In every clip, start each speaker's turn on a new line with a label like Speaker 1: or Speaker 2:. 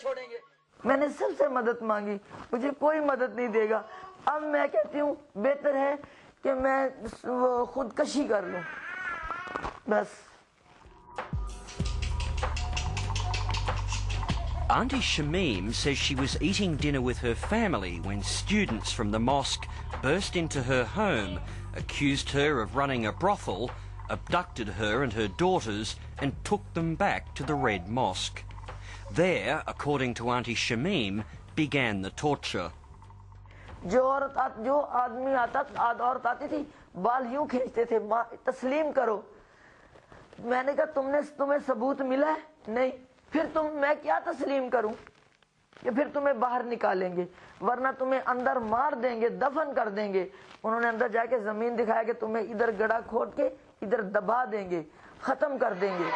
Speaker 1: छोड़ेंगे। मैंने सबसे मदद मांगी, मुझे कोई मदद नहीं देगा। अब मैं कहती हूँ बेहतर है कि मैं खुदकशी कर लूँ बस।
Speaker 2: Auntie Shamim says she was eating dinner with her family when students from the mosque burst into her home, accused her of running a brothel, abducted her and her daughters and took them back to the Red Mosque. There, according to Auntie Shamim, began the torture.
Speaker 1: जो आदमी औरत आती थी, बाल यूं खींचते थे, तस्लीम करो। मैंने कहा तुम्हें सबूत मिला है? नहीं। फिर मैं क्या तस्लीम करूं? कि फिर तुम्हें बाहर निकालेंगे, वरना तुम्हें अंदर मार देंगे, दफन कर देंगे। उन्होंने अंदर जाके जमीन दिखाया कि तुम्हें इधर गड़ा खोद के इधर दबा देंगे, खत्म कर देंगे।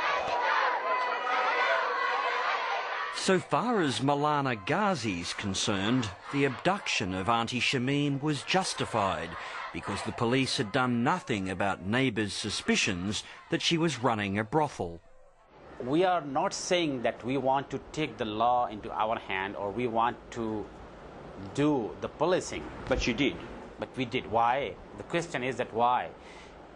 Speaker 2: So far as Maulana Ghazi is concerned, the abduction of Auntie Shamim was justified because the police had done nothing about neighbours' suspicions that she was running a brothel.
Speaker 3: We are not saying that we want to take the law into our hand or we want to do the policing.
Speaker 4: But you did.
Speaker 3: But we did. Why? The question is that why?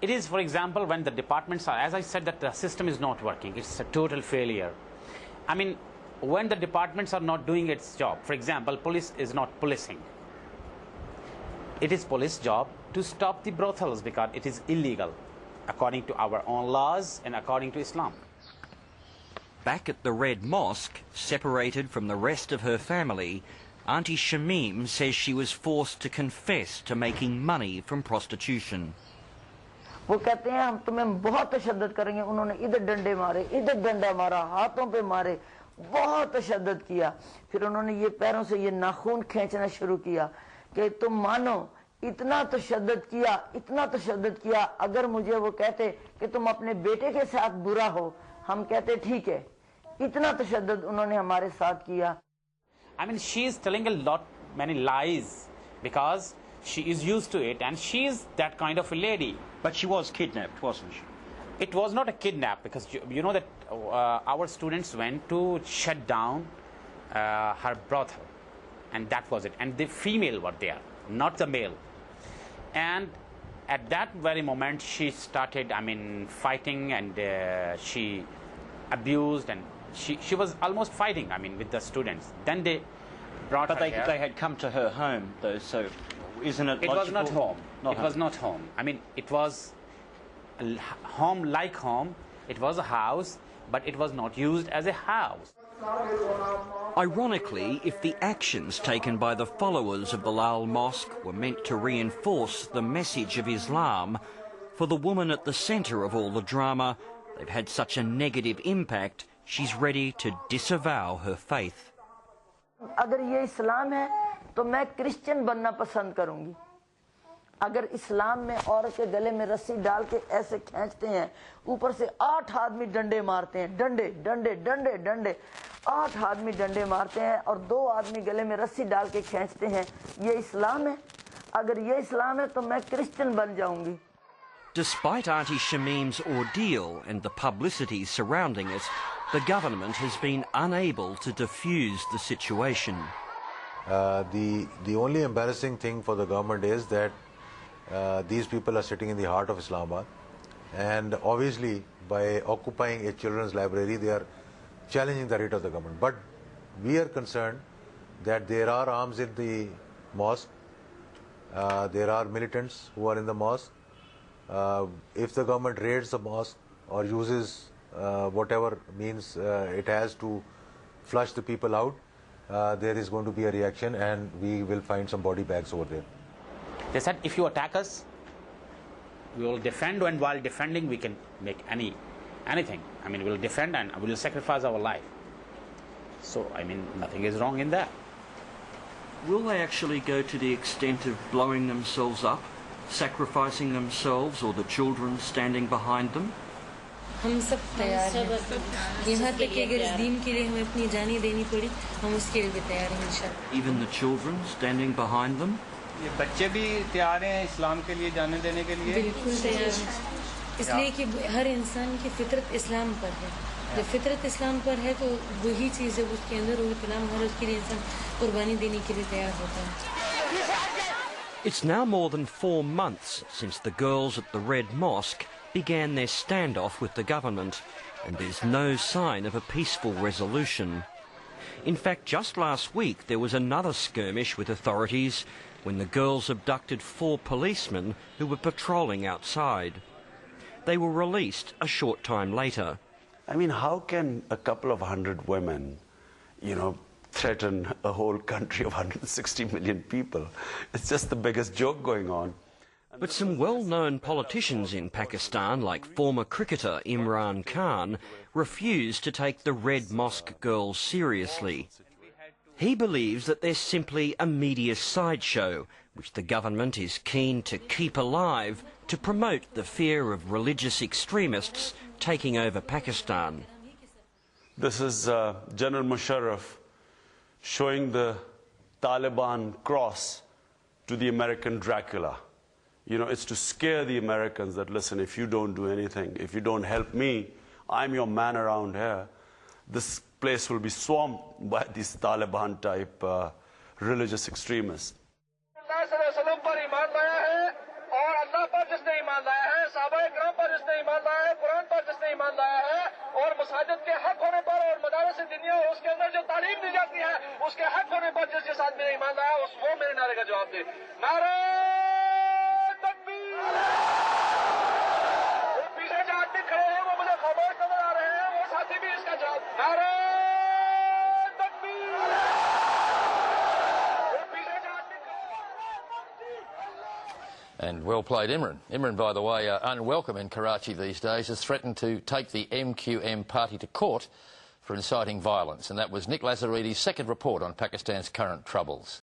Speaker 3: It is, for example, when the departments are, as I said, that the system is not working. It's a total failure. I mean, when the departments are not doing its job, for example, police is not policing. It is police job to stop the brothels because it is illegal according to our own laws and according to Islam.
Speaker 2: Back at the Red Mosque, separated from the rest of her family, Auntie Shamim says she was forced to confess to making money from prostitution.
Speaker 1: वो कहते हैं हम तुम्हें बहुत तशद्दुद करेंगे। उन्होंने इधर डंडे मारे, इधर डंडा मारा, हाथों पे मारे, बहुत तशद्दुद किया। फिर उन्होंने ये पैरों से ये नाखून खींचना शुरू किया कि तुम मानो इतना तशद्दुद किया। अगर मुझे वो कहते कि तुम अपने बेटे के साथ बुरा हो, हम कहते ठीक है। इतना तशद्दुद उन्होंने हमारे साथ किया।
Speaker 3: I mean, she is telling many lies because she is used to it and she is that kind of a lady.
Speaker 4: But she was kidnapped, wasn't she?
Speaker 3: It was not a kidnap because you know that our students went to shut down her brothel, and that was it. And the female were there, not the male. And at that very moment, she started, I mean, fighting, and she abused, and she was almost fighting, I mean, with the students. Then they brought her here.
Speaker 4: They had come to her home, though, so isn't it logical?
Speaker 3: It was not home. It was not home. I mean, it was a home like home. It was a house, but it was not used as a house.
Speaker 2: Ironically, if the actions taken by the followers of the LAL Mosque were meant to reinforce the message of Islam, for the woman at the centre of all the drama, they've had such a negative impact, she's ready to disavow her faith.
Speaker 1: अगर ये इस्लाम है तो मैं Christian बनना पसंद करूंगी। अगर इस्लाम में औरत के गले में रस्सी डाल के ऐसे खींचते हैं, ऊपर से 8 आदमी डंडे मारते हैं, डंडे 8 आदमी डंडे मारते हैं और 2 आदमी गले में रस्सी डाल के खींचते हैं, ये इस्लाम है? अगर ये इस्लाम है तो मैं क्रिश्चियन बन जाऊंगी।
Speaker 2: Despite Auntie Shamim's ordeal and the publicity surrounding it, the government has been unable to defuse the situation.
Speaker 5: The only embarrassing thing for the government is that these people are sitting in the heart of Islamabad, and obviously by occupying a children's library they are challenging the right of the government. But we are concerned that there are arms in the mosque, there are militants who are in the mosque. If the government raids the mosque or uses whatever means it has to flush the people out, there is going to be a reaction and we will find some body bags over there.
Speaker 3: They said if you attack us, we will defend, and while defending we can make anything. I mean, we will defend and we will sacrifice our life. So, I mean, nothing is wrong in that.
Speaker 2: Will they actually go to the extent of blowing themselves up, sacrificing themselves, or the children standing behind them?
Speaker 6: हम सब तैयार हैं। यहाँ तक कि अगर इस दीन के लिए हमें अपनी जानें देनी पड़ी, हम उसके लिए भी तैयार हैं इंशाल्लाह।
Speaker 2: Even the children standing behind them?
Speaker 7: ये बच्चे भी तैयार हैं इस्लाम के लिए जाने देने के लिए?
Speaker 6: बिल्कुल तैयार हैं, इसलिए कि हर इंसान की फितरत इस्लाम पर है। जब फितरत इस्लाम पर है तो वही चीज़ जब उसके अंदर हो इतना हर उसके लिए इंसान कुर्बानी देने के लिए तैयार होता है.
Speaker 2: It's now more than 4 months since the girls at the Red Mosque began their standoff with the government, and there's no sign of a peaceful resolution. In fact, just last week there was another skirmish with authorities when the girls abducted 4 policemen who were patrolling outside. They were released a short time later.
Speaker 8: I mean, how can a couple of hundred women, threaten a whole country of 160 million people? It's just the biggest joke going on.
Speaker 2: But some well-known politicians in Pakistan, like former cricketer Imran Khan, refuse to take the Red Mosque girls seriously. He believes that they're simply a media sideshow, which the government is keen to keep alive to promote the fear of religious extremists taking over Pakistan.
Speaker 8: This is General Musharraf showing the Taliban cross to the American Dracula. It's to scare the Americans that, listen, if you don't do anything, if you don't help me, I'm your man around here, this place will be swamped by these Taliban-type religious extremists.
Speaker 9: And well played, Imran. Imran, by the way, unwelcome in Karachi these days, has threatened to take the MQM party to court for inciting violence. And that was Nick Lazaridis' second report on Pakistan's current troubles.